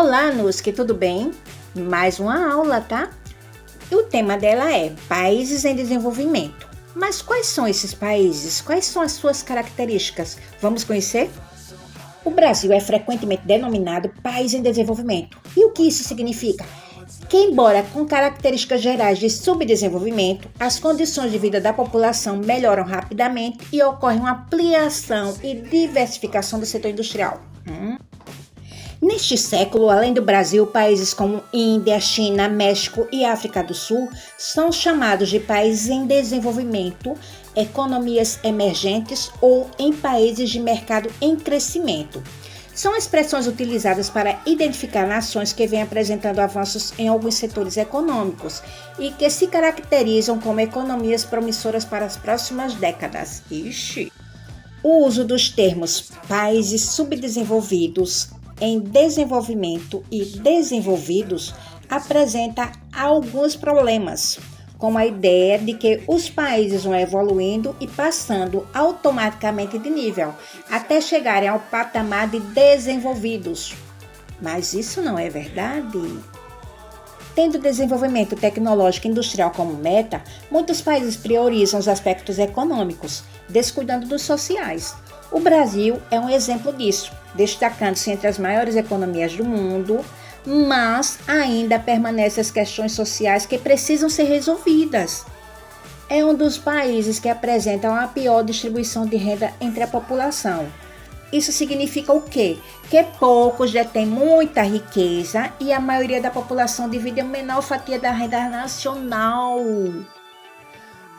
Olá, Nusque, tudo bem? Mais uma aula, tá? E o tema dela é Países em Desenvolvimento. Mas quais são esses países? Quais são as suas características? Vamos conhecer? O Brasil é frequentemente denominado País em Desenvolvimento. E o que isso significa? Que, embora com características gerais de subdesenvolvimento, as condições de vida da população melhoram rapidamente e ocorre uma ampliação e diversificação do setor industrial. Neste século, além do Brasil, países como Índia, China, México e África do Sul são chamados de países em desenvolvimento, economias emergentes ou em países de mercado em crescimento. São expressões utilizadas para identificar nações que vêm apresentando avanços em alguns setores econômicos e que se caracterizam como economias promissoras para as próximas décadas. O uso dos termos países subdesenvolvidos, em desenvolvimento e desenvolvidos apresenta alguns problemas, como a ideia de que os países vão evoluindo e passando automaticamente de nível, até chegarem ao patamar de desenvolvidos. Mas isso não é verdade. Tendo desenvolvimento tecnológico e industrial como meta, muitos países priorizam os aspectos econômicos, descuidando dos sociais. O Brasil é um exemplo disso, destacando-se entre as maiores economias do mundo, mas ainda permanecem as questões sociais que precisam ser resolvidas. É um dos países que apresentam a pior distribuição de renda entre a população. Isso significa o quê? Que poucos detêm muita riqueza e a maioria da população divide a menor fatia da renda nacional.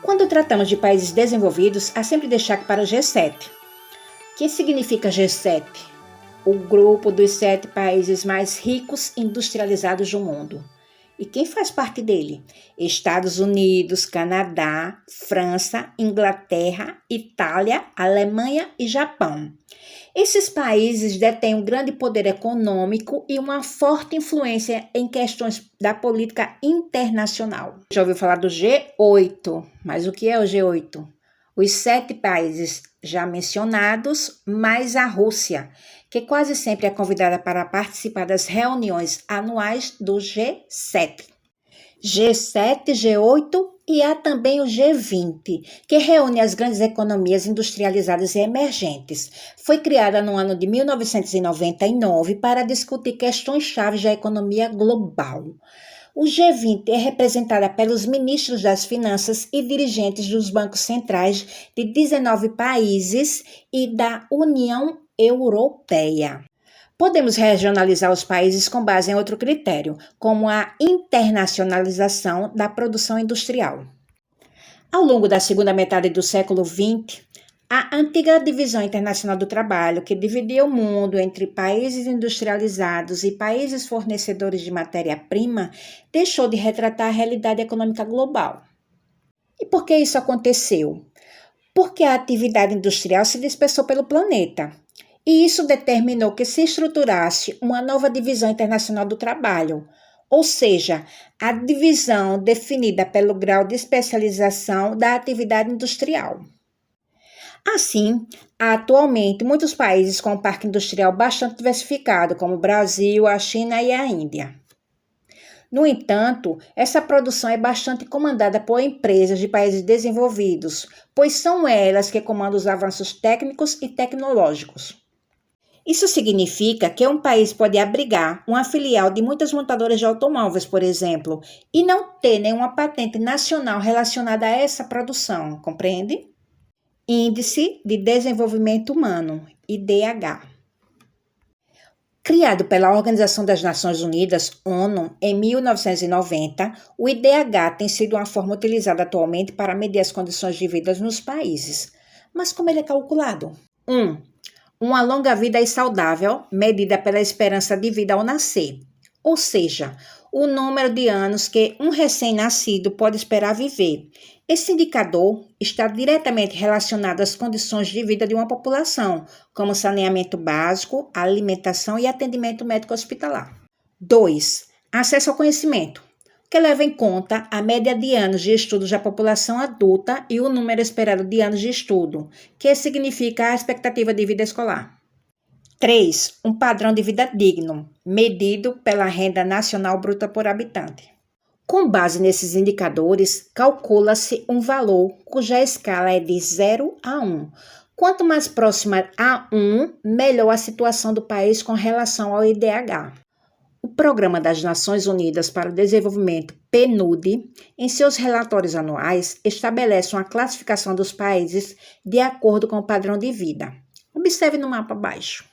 Quando tratamos de países desenvolvidos, há sempre destaque para o G7. O que significa G7? O grupo dos 7 países mais ricos e industrializados do mundo. E quem faz parte dele? Estados Unidos, Canadá, França, Inglaterra, Itália, Alemanha e Japão. Esses países detêm um grande poder econômico e uma forte influência em questões da política internacional. Já ouviu falar do G8, mas o que é o G8? Os 7 países já mencionados, mais a Rússia, que quase sempre é convidada para participar das reuniões anuais do G7. G7, G8 e há também o G20, que reúne as grandes economias industrializadas e emergentes. Foi criada no ano de 1999 para discutir questões chaves da economia global. O G20 é representada pelos ministros das finanças e dirigentes dos bancos centrais de 19 países e da União Europeia. Podemos regionalizar os países com base em outro critério, como a internacionalização da produção industrial. Ao longo da segunda metade do século XX, a antiga Divisão Internacional do Trabalho, que dividia o mundo entre países industrializados e países fornecedores de matéria-prima, deixou de retratar a realidade econômica global. E por que isso aconteceu? Porque a atividade industrial se dispersou pelo planeta. E isso determinou que se estruturasse uma nova Divisão Internacional do Trabalho, ou seja, a divisão definida pelo grau de especialização da atividade industrial. Assim, há atualmente muitos países com um parque industrial bastante diversificado, como o Brasil, a China e a Índia. No entanto, essa produção é bastante comandada por empresas de países desenvolvidos, pois são elas que comandam os avanços técnicos e tecnológicos. Isso significa que um país pode abrigar uma filial de muitas montadoras de automóveis, por exemplo, e não ter nenhuma patente nacional relacionada a essa produção, compreende? Índice de Desenvolvimento Humano, IDH. Criado pela Organização das Nações Unidas, ONU, em 1990, o IDH tem sido uma forma utilizada atualmente para medir as condições de vida nos países. Mas como ele é calculado? 1. Uma longa vida e saudável, medida pela esperança de vida ao nascer, ou seja, o número de anos que um recém-nascido pode esperar viver. Esse indicador está diretamente relacionado às condições de vida de uma população, como saneamento básico, alimentação e atendimento médico hospitalar. 2. Acesso ao conhecimento, que leva em conta a média de anos de estudos da população adulta e o número esperado de anos de estudo, que significa a expectativa de vida escolar. 3. Um padrão de vida digno, medido pela renda nacional bruta por habitante. Com base nesses indicadores, calcula-se um valor cuja escala é de 0 a 1. Quanto mais próxima a 1, melhor a situação do país com relação ao IDH. O Programa das Nações Unidas para o Desenvolvimento, PNUD, em seus relatórios anuais, estabelece uma classificação dos países de acordo com o padrão de vida. Observe no mapa abaixo.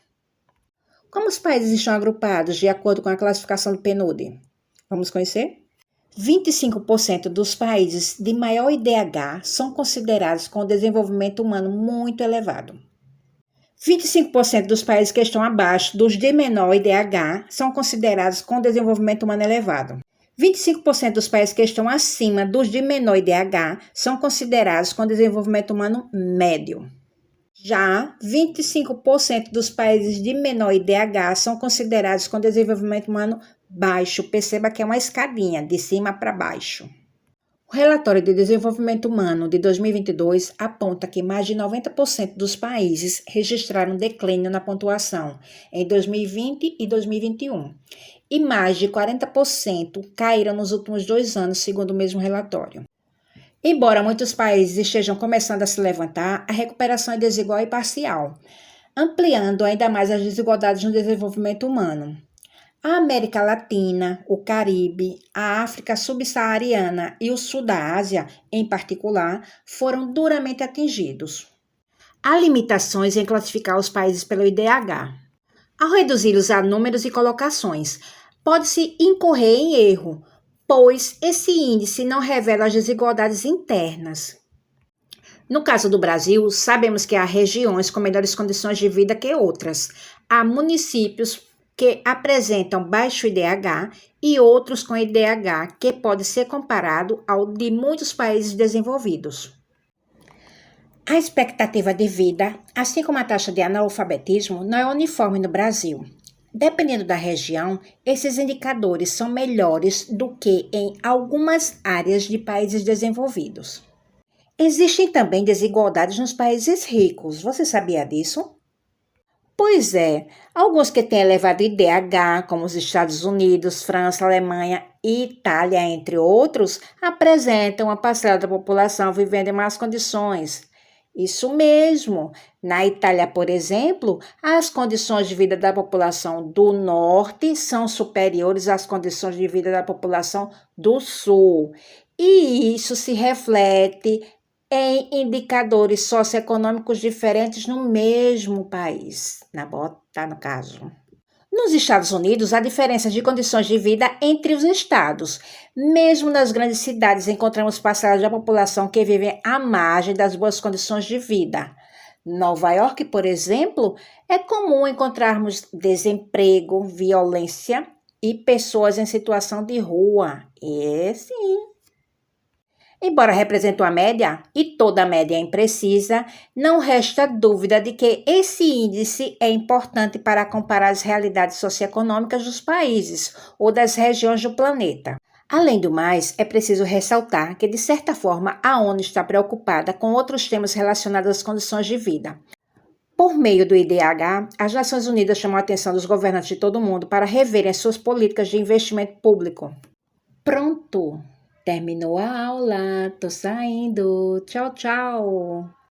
Como os países estão agrupados de acordo com a classificação do PNUD? Vamos conhecer? 25% dos países de maior IDH são considerados com desenvolvimento humano muito elevado. 25% dos países que estão abaixo dos de menor IDH são considerados com desenvolvimento humano elevado. 25% dos países que estão acima dos de menor IDH são considerados com desenvolvimento humano médio. Já 25% dos países de menor IDH são considerados com desenvolvimento humano baixo. Perceba que é uma escadinha, de cima para baixo. O relatório de desenvolvimento humano de 2022 aponta que mais de 90% dos países registraram declínio na pontuação em 2020 e 2021, e mais de 40% caíram nos últimos 2 anos, segundo o mesmo relatório. Embora muitos países estejam começando a se levantar, a recuperação é desigual e parcial, ampliando ainda mais as desigualdades no desenvolvimento humano. A América Latina, o Caribe, a África subsaariana e o Sul da Ásia, em particular, foram duramente atingidos. Há limitações em classificar os países pelo IDH. Ao reduzi-los a números e colocações, pode-se incorrer em erro, pois esse índice não revela as desigualdades internas. No caso do Brasil, sabemos que há regiões com melhores condições de vida que outras. Há municípios que apresentam baixo IDH e outros com IDH que pode ser comparado ao de muitos países desenvolvidos. A expectativa de vida, assim como a taxa de analfabetismo, não é uniforme no Brasil. Dependendo da região, esses indicadores são melhores do que em algumas áreas de países desenvolvidos. Existem também desigualdades nos países ricos. Você sabia disso? Pois é, alguns que têm elevado IDH, como os Estados Unidos, França, Alemanha e Itália, entre outros, apresentam uma parcela da população vivendo em más condições. Isso mesmo, na Itália, por exemplo, as condições de vida da população do norte são superiores às condições de vida da população do sul. E isso se reflete em indicadores socioeconômicos diferentes no mesmo país, no caso. Nos Estados Unidos, há diferenças de condições de vida entre os estados. Mesmo nas grandes cidades, encontramos parcelas da população que vivem à margem das boas condições de vida. Nova York, por exemplo, é comum encontrarmos desemprego, violência e pessoas em situação de rua. Sim. Embora represente uma média, e toda média é imprecisa, não resta dúvida de que esse índice é importante para comparar as realidades socioeconômicas dos países ou das regiões do planeta. Além do mais, é preciso ressaltar que, de certa forma, a ONU está preocupada com outros temas relacionados às condições de vida. Por meio do IDH, as Nações Unidas chamam a atenção dos governantes de todo o mundo para reverem as suas políticas de investimento público. Pronto! Terminou a aula, tô saindo. Tchau, tchau.